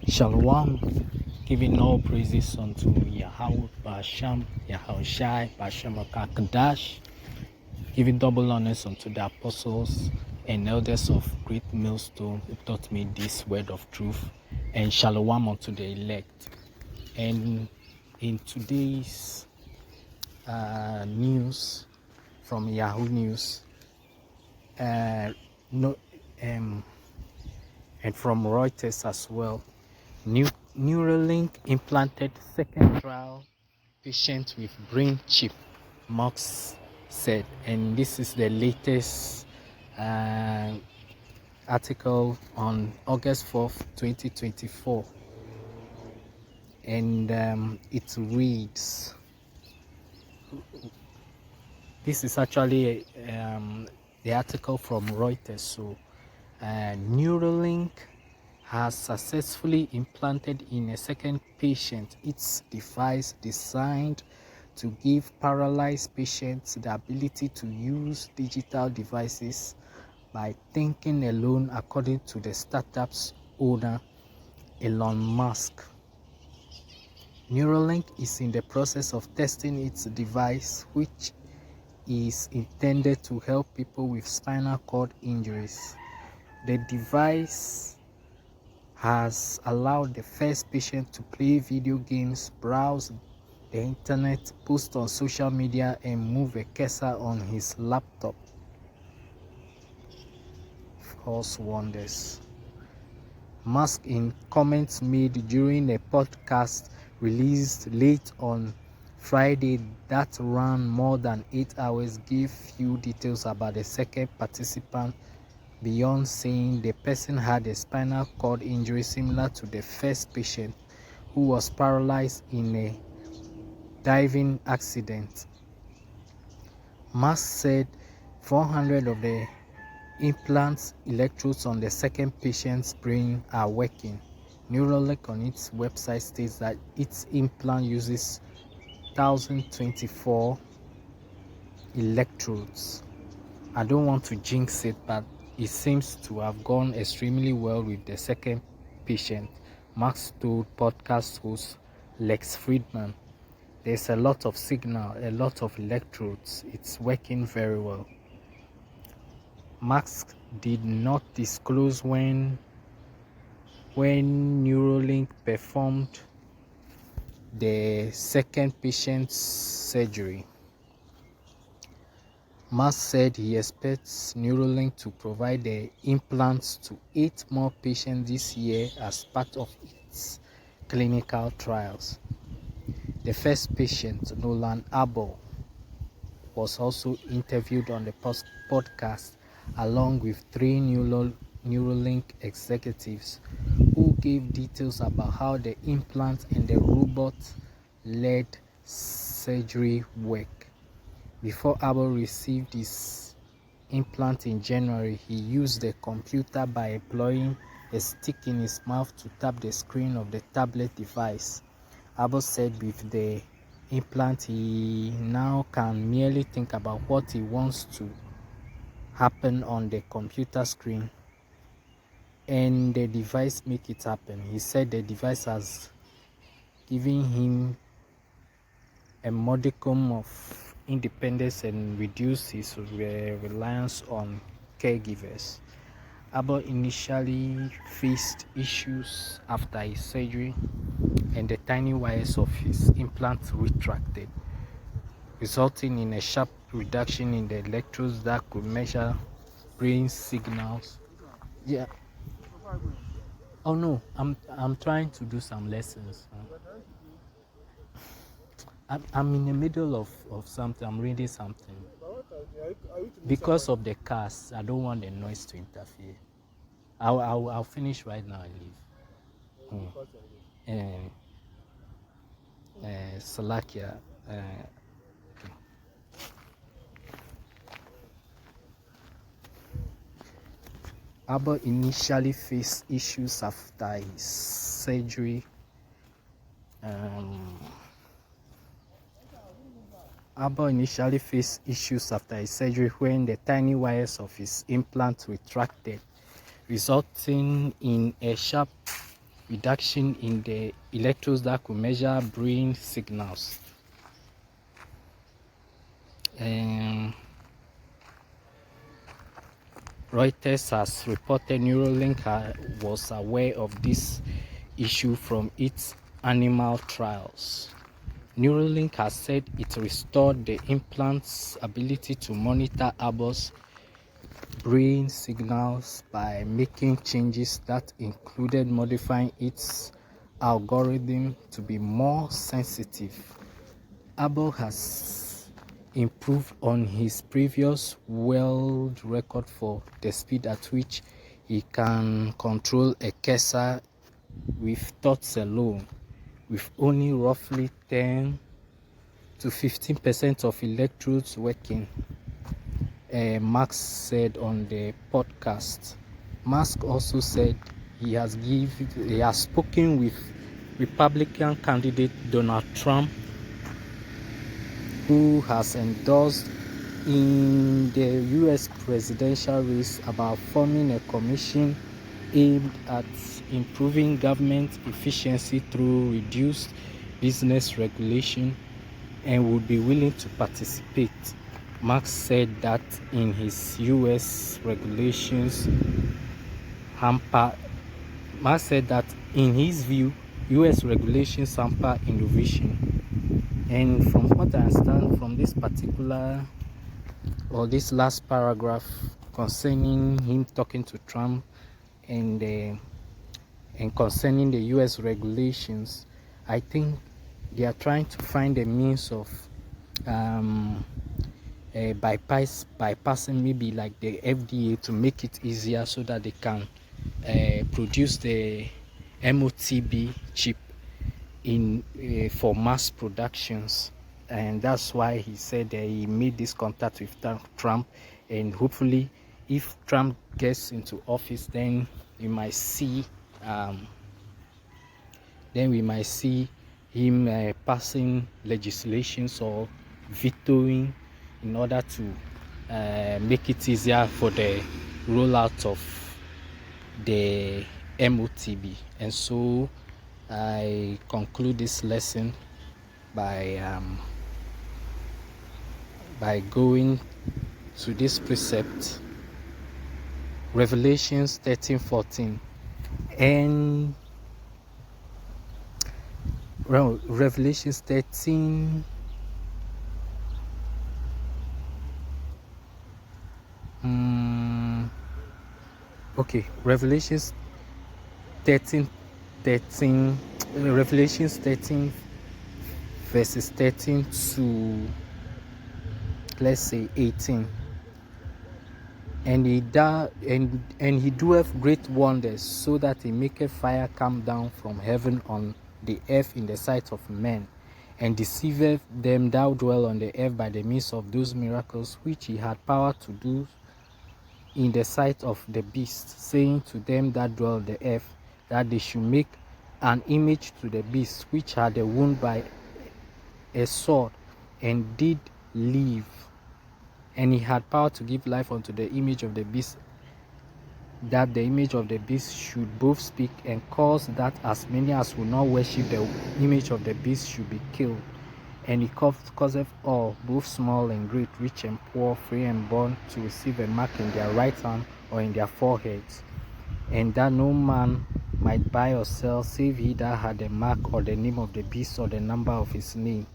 Shalom, giving all praises unto Yahweh Basham, Yahushai, Basham Kadash, giving double honors unto the apostles and elders of great millstone who taught me this word of truth, and shalom unto the elect. And in today's news from Yahoo News, and from Reuters as well, Neuralink implanted second trial patient with brain chip, Musk said. And this is the latest article on August 4th, 2024. And it reads, this is actually the article from Reuters. So Neuralink has successfully implanted in a second patient its device designed to give paralyzed patients the ability to use digital devices by thinking alone, according to the startup's owner, Elon Musk. Neuralink is in the process of testing its device, which is intended to help people with spinal cord injuries. The device has allowed the first patient to play video games, browse the internet, post on social media, and move a cursor on his laptop. False wonders. Musk, in comments made during a podcast released late on Friday that ran more than 8 hours, gave few details about the second participant beyond saying the person had a spinal cord injury similar to the first patient, who was paralyzed in a diving accident. Musk said 400 of the implants electrodes on the second patient's brain are working. Neuralink on its website states that its implant uses 1024 electrodes. I don't want to jinx it, but it seems to have gone extremely well with the second patient, Musk told podcast host Lex Friedman. There's a lot of signal, a lot of electrodes. It's working very well. Musk did not disclose when Neuralink performed the second patient's surgery. Musk said he expects Neuralink to provide the implants to 8 more patients this year as part of its clinical trials. The first patient, Nolan Arbor, was also interviewed on the podcast along with 3 Neuralink executives who gave details about how the implant and the robot-led surgery work. Before Arbor received his implant in January, he used the computer by employing a stick in his mouth to tap the screen of the tablet device. Arbor said with the implant, he now can merely think about what he wants to happen on the computer screen, and the device make it happen. He said the device has given him a modicum of independence and reduce his reliance on caregivers. Arbor initially faced issues after his surgery, and the tiny wires of his implant retracted, resulting in a sharp reduction in the electrodes that could measure brain signals. Yeah. Oh no, I'm trying to do some lessons. I'm in the middle of something. I'm reading something. Because of the cast, I don't want the noise to interfere. I'll finish right now and leave. Salakia. Arbor initially faced issues after his surgery. Arbor initially faced issues after his surgery when the tiny wires of his implant retracted, resulting in a sharp reduction in the electrodes that could measure brain signals. Reuters has reported Neuralink was aware of this issue from its animal trials. Neuralink has said it restored the implant's ability to monitor Abbott's brain signals by making changes that included modifying its algorithm to be more sensitive. Abbott has improved on his previous world record for the speed at which he can control a cursor with thoughts alone, with only roughly 10 to 15% of electrodes working, Musk said on the podcast. Musk also said he has spoken with Republican candidate Donald Trump, who has endorsed in the US presidential race, about forming a commission aimed at improving government efficiency through reduced business regulation, and would be willing to participate. Marx said that in his US regulations Marx said that in his view, US regulations hamper innovation. And from what I understand from this particular or this last paragraph concerning him talking to Trump and concerning the US regulations, I think they are trying to find a means of bypassing maybe like the FDA to make it easier so that they can produce the MOTB chip in for mass productions. And that's why he said he made this contact with Trump, and hopefully if Trump gets into office, then we might see him passing legislations or vetoing in order to make it easier for the rollout of the MOTB. And so I conclude this lesson by going to this precept, Revelations 13:14, and Revelations 13. Revelations 13, Revelations 13 verses 13 to, let's say, 18. And he doeth great wonders, so that he maketh fire come down from heaven on the earth in the sight of men, and deceiveth them that dwell on the earth by the means of those miracles which he had power to do in the sight of the beast, saying to them that dwell on the earth, that they should make an image to the beast, which had a wound by a sword, and did live. And he had power to give life unto the image of the beast, that the image of the beast should both speak, and cause that as many as will not worship the image of the beast should be killed. And he causeth all, both small and great, rich and poor, free and bond, to receive a mark in their right hand or in their foreheads, and that no man might buy or sell, save he that had a mark, or the name of the beast, or the number of his name.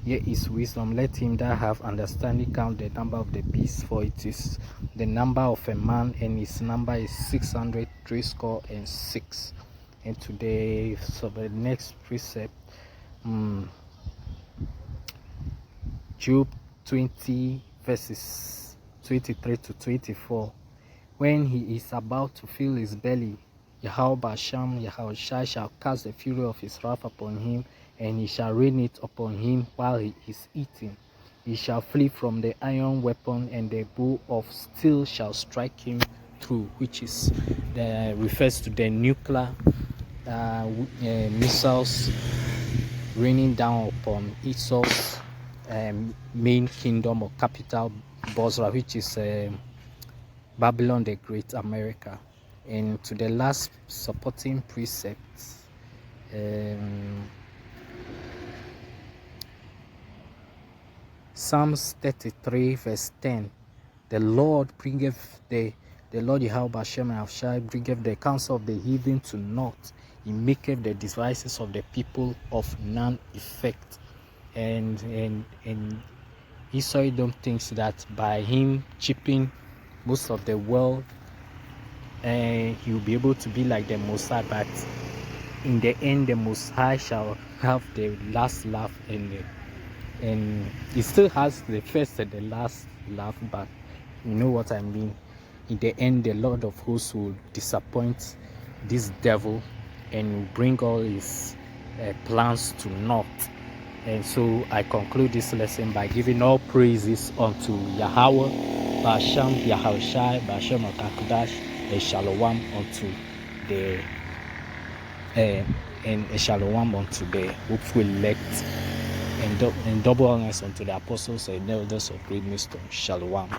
Here is wisdom. Let him that have understanding count the number of the beast, for it is the number of a man, and his number is 666. And today, so the next precept, Job 20 verses 23 to 24. When he is about to fill his belly, Yahushua shall cast the fury of his wrath upon him, and he shall rain it upon him while he is eating. He shall flee from the iron weapon, and the bow of steel shall strike him through, which is refers to the nuclear missiles raining down upon Esau's main kingdom or capital, Bosra, which is Babylon the Great, America. And to the last supporting precept, Psalms 33 verse 10, the Lord bringeth the Lord Yahweh Hashem Avshai bringeth the counsel of the heathen to naught. He maketh the devices of the people of none effect. And Esau thinks that by him chipping most of the world, he will be able to be like the Most High, but in the end the Most High shall have the last laugh, and he still has the first and the last laugh, but you know what I mean. In the end, the Lord of hosts will disappoint this devil and will bring all his plans to naught. And so I conclude this lesson by giving all praises unto Yahweh, Basham Yahushai, Basham Akakudash, and Shalom unto the and Shalom unto the hopeful elect, and double honors unto the apostles and elders of great wisdom. Shalom.